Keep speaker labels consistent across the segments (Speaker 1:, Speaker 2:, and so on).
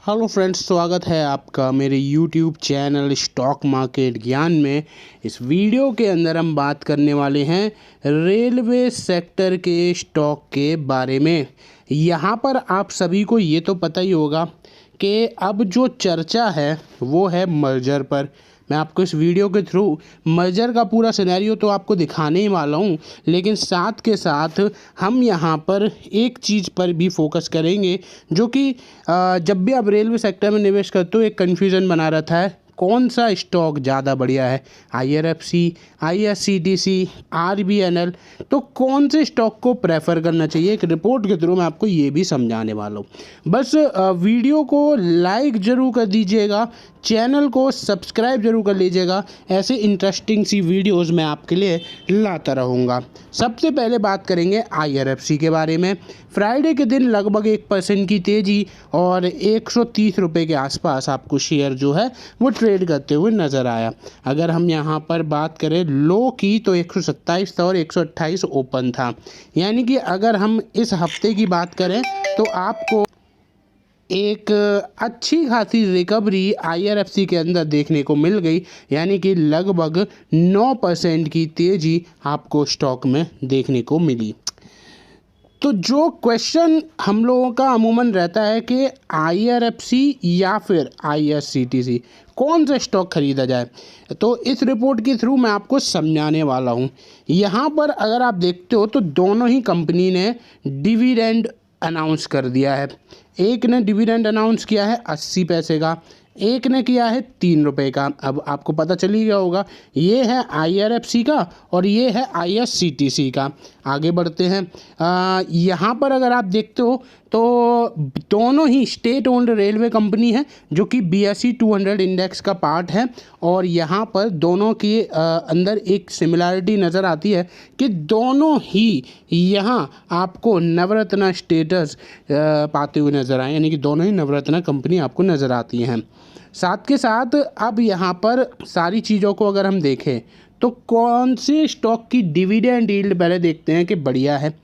Speaker 1: Hello friends, स्वागत है आपका मेरे यूट्यूब चैनल स्टॉक मार्केट ज्ञान में। इस वीडियो के अंदर हम बात करने वाले हैं रेलवे सेक्टर के स्टॉक के बारे में। यहाँ पर आप सभी को ये तो पता ही होगा कि अब जो चर्चा है वो है मर्जर पर। मैं आपको इस वीडियो के थ्रू मर्जर का पूरा सिनेरियो तो आपको दिखाने ही वाला हूँ, लेकिन साथ के साथ हम यहाँ पर एक चीज़ पर भी फोकस करेंगे जो कि जब भी आप रेलवे सेक्टर में निवेश करते हो एक कन्फ्यूज़न बना रहता है, कौन सा स्टॉक ज़्यादा बढ़िया है, IRFC, IRCTC, RVNL। तो कौन से स्टॉक को प्रेफर करना चाहिए, एक रिपोर्ट के थ्रू मैं आपको ये भी समझाने वाला हूँ। बस वीडियो को लाइक ज़रूर कर दीजिएगा, चैनल को सब्सक्राइब जरूर कर लीजिएगा। ऐसे इंटरेस्टिंग सी वीडियोस मैं आपके लिए लाता रहूँगा। सबसे पहले बात करेंगे IRFC के बारे में। फ्राइडे के दिन लगभग 1% की तेज़ी और 130 रुपये के आसपास आपको शेयर जो है वो ट्रेड करते हुए नज़र आया। अगर हम यहाँ पर बात करें लो की तो 127 था और 128 ओपन था। यानी कि अगर हम इस हफ्ते की बात करें तो आपको एक अच्छी खासी रिकवरी IRFC के अंदर देखने को मिल गई, यानी कि लगभग 9% की तेज़ी आपको स्टॉक में देखने को मिली। तो जो क्वेश्चन हम लोगों का अमूमन रहता है कि IRFC या फिर IRCTC कौन सा स्टॉक खरीदा जाए, तो इस रिपोर्ट के थ्रू मैं आपको समझाने वाला हूँ। यहाँ पर अगर आप देखते हो तो दोनों ही कंपनी ने डिविडेंड अनाउंस कर दिया है। एक ने डिविडेंड अनाउंस किया है 80 पैसे का, एक ने किया है 3 रुपये का। अब आपको पता चली गया होगा, ये है IRFC का और ये है IRCTC का। आगे बढ़ते हैं। यहाँ पर अगर आप देखते हो तो दोनों ही स्टेट ओन्ड रेलवे कंपनी है जो कि BSE 200 इंडेक्स का पार्ट है। और यहाँ पर दोनों के अंदर एक सिमिलरिटी नज़र आती है कि दोनों ही यहाँ आपको नवरत्न स्टेटस पाते हुए नज़र आए, यानी कि दोनों ही नवरत्न कंपनी आपको नज़र आती हैं। साथ के साथ अब यहाँ पर सारी चीज़ों को अगर हम देखें तो कौन से स्टॉक की डिविडेंड यील्ड पहले देखते हैं कि बढ़िया है।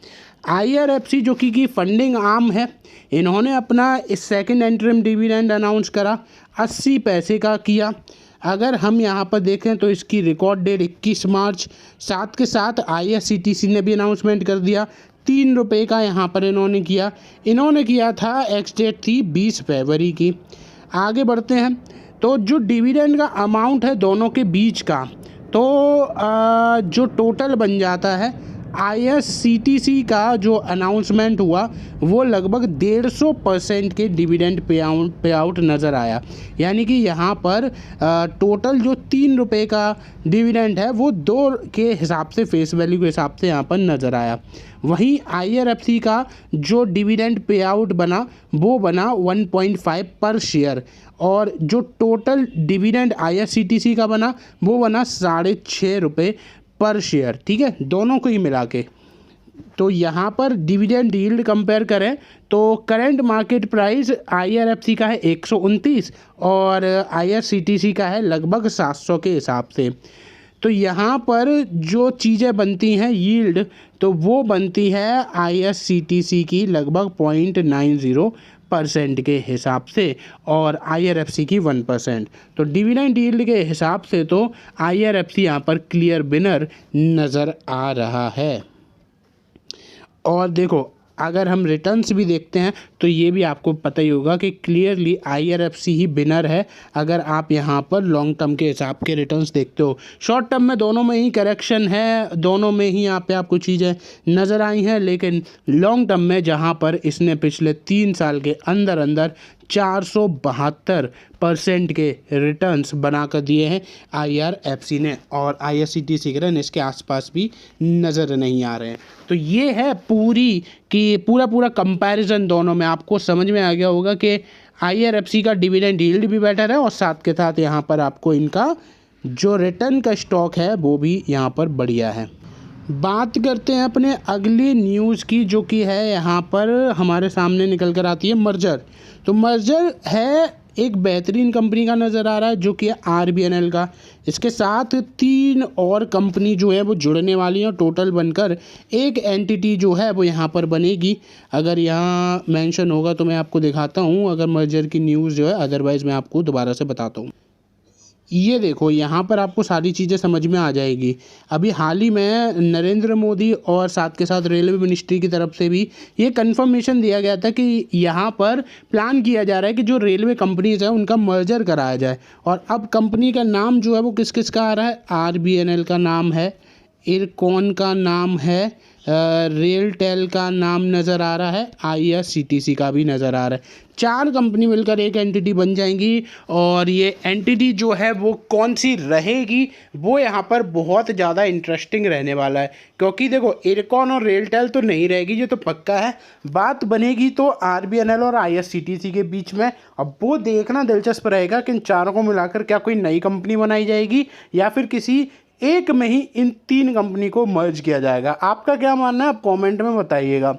Speaker 1: IRFC जो कि फंडिंग आर्म है, इन्होंने अपना इस सेकंड इंटरिम डिविडेंड अनाउंस करा 80 पैसे का किया। अगर हम यहाँ पर देखें तो इसकी रिकॉर्ड डेट 21 मार्च। साथ के साथ IRCTC ने भी अनाउंसमेंट कर दिया 3 रुपये का यहाँ पर इन्होंने किया था, एक्स डेट थी 20 फरवरी की। आगे बढ़ते हैं तो जो डिविडेंड का अमाउंट है दोनों के बीच का, तो जो टोटल बन जाता है IRCTC का जो अनाउंसमेंट हुआ वो लगभग 150% के डिविडेंड पे आउट नज़र आया। यानी कि यहाँ पर टोटल जो 3 रुपये का डिविडेंड है वो 2 के हिसाब से, फेस वैल्यू के हिसाब से यहाँ पर नज़र आया। वहीं IRFC का जो डिविडेंड पे आउट बना वो बना 1.5 पर शेयर, और जो टोटल डिविडेंड IRCTC का बना वो बना 6.5 रुपये पर शेयर। ठीक है, दोनों को ही मिला के। तो यहाँ पर डिविडेंड यील्ड कंपेयर करें तो करंट मार्केट प्राइस IRFC का है 129 और IRCTC का है लगभग 700 के हिसाब से। तो यहाँ पर जो चीज़ें बनती हैं यील्ड, तो वो बनती है IRCTC की लगभग 0.90% के हिसाब से और IRFC की 1%। तो डिविडेंड यील्ड के हिसाब से तो IRFC यहाँ पर क्लियर विनर नज़र आ रहा है। और देखो, अगर हम रिटर्न्स भी देखते हैं तो ये भी आपको पता ही होगा कि क्लियरली IRFC ही विनर है। अगर आप यहाँ पर लॉन्ग टर्म के हिसाब के रिटर्न्स देखते हो, शॉर्ट टर्म में दोनों में ही करेक्शन है, दोनों में ही यहाँ पे आपको चीज़ें नज़र आई हैं, लेकिन लॉन्ग टर्म में जहाँ पर इसने पिछले 3 साल के अंदर 472% के रिटर्न्स बना कर दिए हैं IRFC ने, और IRCTC के रन इसके आसपास भी नज़र नहीं आ रहे हैं। तो ये है पूरा कंपैरिजन दोनों में। आपको समझ में आ गया होगा कि IRFC का डिविडेंड यील्ड भी बेटर है और साथ के साथ यहाँ पर आपको इनका जो रिटर्न का स्टॉक है वो भी यहाँ पर बढ़िया है। बात करते हैं अपने अगली न्यूज़ की, जो कि है यहाँ पर हमारे सामने निकल कर आती है मर्जर। तो मर्जर है एक बेहतरीन कंपनी का नज़र आ रहा है जो कि है RBNL का। इसके साथ 3 और कंपनी जो है वो जुड़ने वाली हैं और टोटल बनकर एक एंटिटी जो है वो यहाँ पर बनेगी। अगर यहाँ मेंशन होगा तो मैं आपको दिखाता हूँ, अगर मर्जर की न्यूज़ जो है, अदरवाइज़ मैं आपको दोबारा से बताता हूँ। ये देखो यहाँ पर आपको सारी चीज़ें समझ में आ जाएगी। अभी हाल ही में नरेंद्र मोदी और साथ के साथ रेलवे मिनिस्ट्री की तरफ से भी ये कंफर्मेशन दिया गया था कि यहाँ पर प्लान किया जा रहा है कि जो रेलवे कंपनीज़ हैं उनका मर्जर कराया जाए। और अब कंपनी का नाम जो है वो किस किस का आ रहा है, RBNL का नाम है, इरकॉन का नाम है, रेलटेल का नाम नज़र आ रहा है, IRCTC का भी नज़र आ रहा है। 4 कंपनी मिलकर एक एंटिटी बन जाएंगी और ये एंटिटी जो है वो कौन सी रहेगी वो यहाँ पर बहुत ज़्यादा इंटरेस्टिंग रहने वाला है। क्योंकि देखो इरकॉन और रेलटेल तो नहीं रहेगी, ये तो पक्का है। बात बनेगी तो RBNL और IRCTC के बीच में। अब वो देखना दिलचस्प रहेगा कि इन चारों को मिलाकर क्या कोई नई कंपनी बनाई जाएगी या फिर किसी एक में ही इन 3 कंपनी को मर्ज किया जाएगा। आपका क्या मानना है, आप कमेंट में बताइएगा।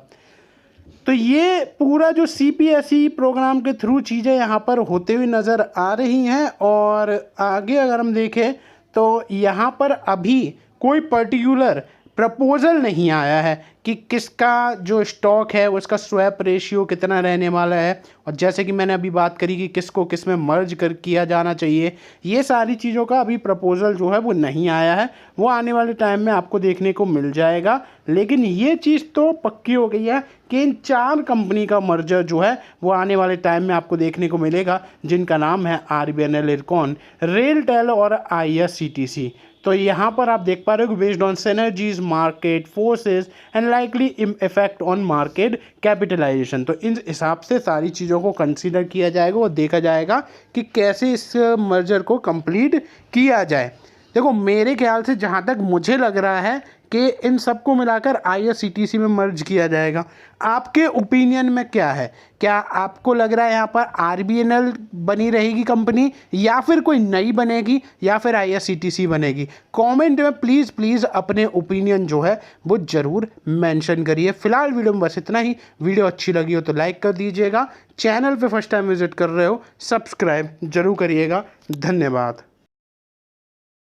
Speaker 1: तो ये पूरा जो CPSE प्रोग्राम के थ्रू चीज़ें यहाँ पर होते हुए नज़र आ रही हैं। और आगे अगर हम देखें तो यहाँ पर अभी कोई पर्टिकुलर प्रपोज़ल नहीं आया है कि किसका जो स्टॉक है उसका स्वैप रेशियो कितना रहने वाला है। और जैसे कि मैंने अभी बात करी कि किसको किस में मर्ज कर किया जाना चाहिए, ये सारी चीज़ों का अभी प्रपोज़ल जो है वो नहीं आया है। वो आने वाले टाइम में आपको देखने को मिल जाएगा। लेकिन ये चीज़ तो पक्की हो गई है कि इन 4 कंपनी का मर्जर जो है वो आने वाले टाइम में आपको देखने को मिलेगा, जिनका नाम है RBNL, इरकॉन, रेलटेल और IRCTC। तो यहाँ पर आप देख पा रहे हो based on synergies, market forces and likely effect on market capitalization. तो इन हिसाब से सारी चीज़ों को कंसीडर किया जाएगा और देखा जाएगा कि कैसे इस मर्जर को कंप्लीट किया जाए। देखो मेरे ख्याल से जहाँ तक मुझे लग रहा है कि इन सबको मिलाकर IRCTC में मर्ज किया जाएगा। आपके ओपिनियन में क्या है, क्या आपको लग रहा है यहाँ पर RBNL बनी रहेगी कंपनी या फिर कोई नई बनेगी या फिर IRCTC बनेगी? कमेंट में प्लीज़ अपने ओपिनियन जो है वो ज़रूर मेंशन करिए। फिलहाल वीडियो में बस इतना ही। वीडियो अच्छी लगी हो तो लाइक कर दीजिएगा, चैनल पे फर्स्ट टाइम विजिट कर रहे हो सब्सक्राइब जरूर करिएगा। धन्यवाद।